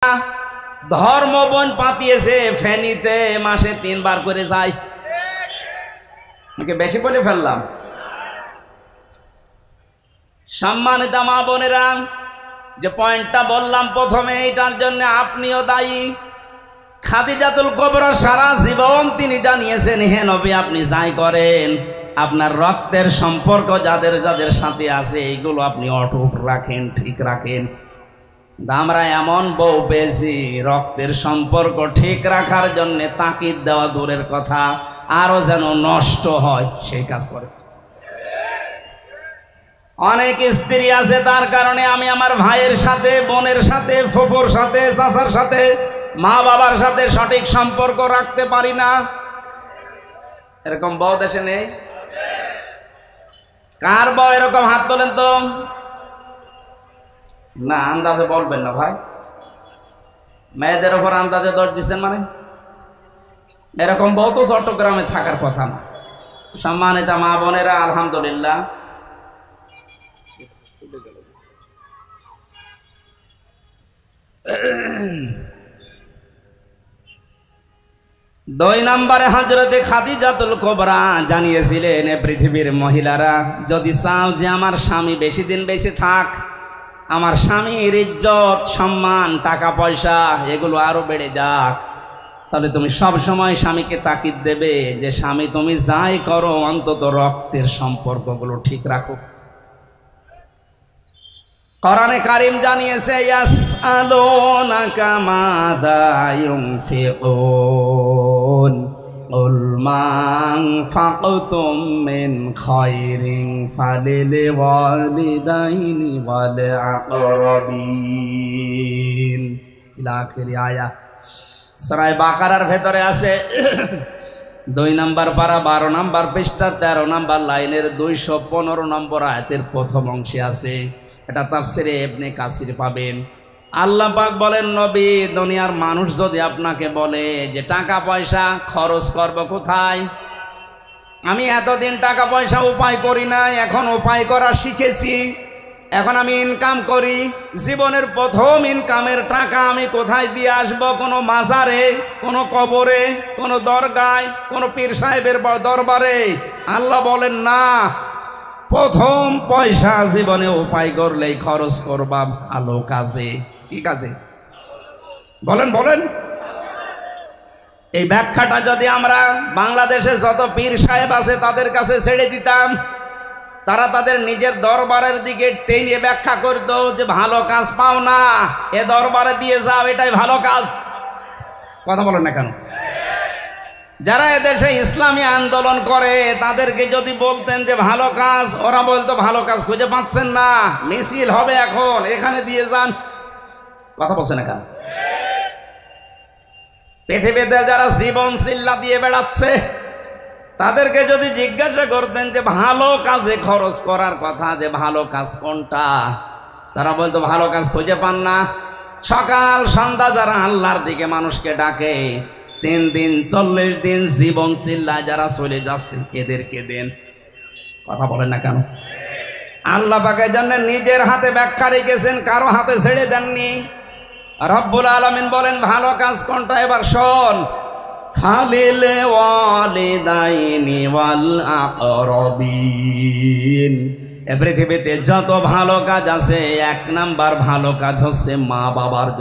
ধর্মবন পাতিয়েছে ফেনীতে মাসে 3 বার করে যায়। বেশি বলে ফেললাম? সম্মানিত মা বোনেরা, যে পয়েন্টটা বললাম প্রথমে, এটার জন্য আপনিও দায়ী। খাদিজাতুল কুবরা সারা জীবন তিনি জানিয়েছেন, হে নবী আপনি যাই করেন আপনার রক্তের সম্পর্ক যাদের যাদের সাথে আছে এইগুলো আপনি অটুট রাখেন, ঠিক রাখেন। আমরা এমন বউ পেয়েছি রক্তের সম্পর্ক ঠিক রাখার জন্য তাকিদ দেওয়া দূরের কথা, আরো যেন নষ্ট হয় সেই কাজ করে। অনেক স্ত্রী আছে তার কারণে আমি আমার ভাইয়ের সাথে, বোনের সাথে, ফুফুর সাথে, চাচার সাথে, মা বাবার সাথে সঠিক সম্পর্ক রাখতে পারি না। এরকম বউ দেশে নেই? কার বউ এরকম? হাত তোলেন তো। না, আন্দাজে বলবেন না ভাই। মেয়েদের ওপর আন্দাজে দোষ দিচ্ছেন মানে? এরকম বউ তো চট্টগ্রামে থাকার কথা না। সম্মানিত মা বোনেরা, আলহামদুলিল্লাহ দুই নম্বরে হযরতে খাদিজাতুল কুবরা জানিয়েছিলেন, পৃথিবীর মহিলারা যদি চাও যে আমার স্বামী বেশি দিন বেঁচে থাক, আমার স্বামীর ইজ্জত, সম্মান, টাকা পয়সা এগুলো আরো বেড়ে যাক, তাহলে তুমি সব সময় স্বামীকে তাকিদ দেবে যে স্বামী তুমি যাই করো অন্তত রক্তের সম্পর্কগুলো ঠিক রাখো। কোরআনে কারীম জানিয়েছে, ইয়াসআলুনাকা মাযা ইউনফিকুন কুল মা আনফাকতুম মিন খায়রিন ফালিল ওয়ালিদাইনি ওয়াল আকরাবিন ইলা আখিরি আয়াত। সূরা বাকারার ভেতরে আছে 2 নম্বর পারা 12 নম্বর পৃষ্ঠা 13 নম্বর লাইনের 215 নম্বর আয়াতের প্রথম অংশে আছে। এটা তাফসিরে ইবনে কাসির পাবেন। আল্লাহ পাক বলেন, নবী দুনিয়ার মানুষ যদি আপনাকে বলে যে টাকা পয়সা খরচ করব কোথায়, আমি এতদিন টাকা পয়সা উপায় করি না, এখন উপায় করা শিখেছি, এখন আমি ইনকাম করি, জীবনের প্রথম ইনকামের টাকা আমি কোথায় দিয়ে আসব? কোনো মাজারে, কোনো কবরে, কোনো দরগায়, কোনো পীর সাহেবের দরবারে? আল্লাহ বলেন না, প্রথম পয়সা জীবনে উপায় করলেই খরচ করবা ভালো কাজে। কি কাজে? বলেন বলেন। এই ব্যাখ্যাটা যদি আমরা বাংলাদেশে যত পীর সাহেব আছে তাদের কাছে ছেড়ে দিতাম, তারা তাদের নিজের দরবারের দিকে টেনে ব্যাখ্যা করতো যে ভালো কাজ পাও না, এ দরবারে দিয়ে যাও, এটাই ভালো কাজ। কথা বলেন না কেন? যারা এদেশে ইসলামী আন্দোলন করে তাদেরকে যদি বলতেন যে ভালো কাজ, ওরা বলতো ভালো কাজ খুঁজে পাচ্ছেন না, মিছিল হবে এখন, এখানে দিয়ে যান। কথা বলছেন না কেন? পৃথিবীতে যারা জীবন চিল্লা দিয়ে বেড়াচ্ছে তাদেরকে যদি জিজ্ঞাসা করতেন যে ভালো কাজে খরচ করার কথা, যে ভালো কাজ কোনটা, তারা বলতো ভালো কাজ খুঁজে পান না। সকাল সন্ধ্যা যারা আল্লাহর দিকে মানুষকে ডাকে, 3 দিন 40 দিন জীবন চিল্লায় যারা চলে যাচ্ছে, এদেরকে দেন। কথা বলেন না কেন? আল্লাহ পাকের জন্য নিজের হাতে ব্যাখ্যা রেখেছেন, কারো হাতে ছেড়ে দেননি। রব্বুল আলামিন বলেন ভালো কাজ কোনটা, এবার শোন, ফালিল ওয়ালিদাইনি ওয়াল আকরাবিন। পৃথিবীতে যত ভালো কাজ আছে 1 নাম্বার ভালো কাজ হচ্ছে মা বাবার জন্য।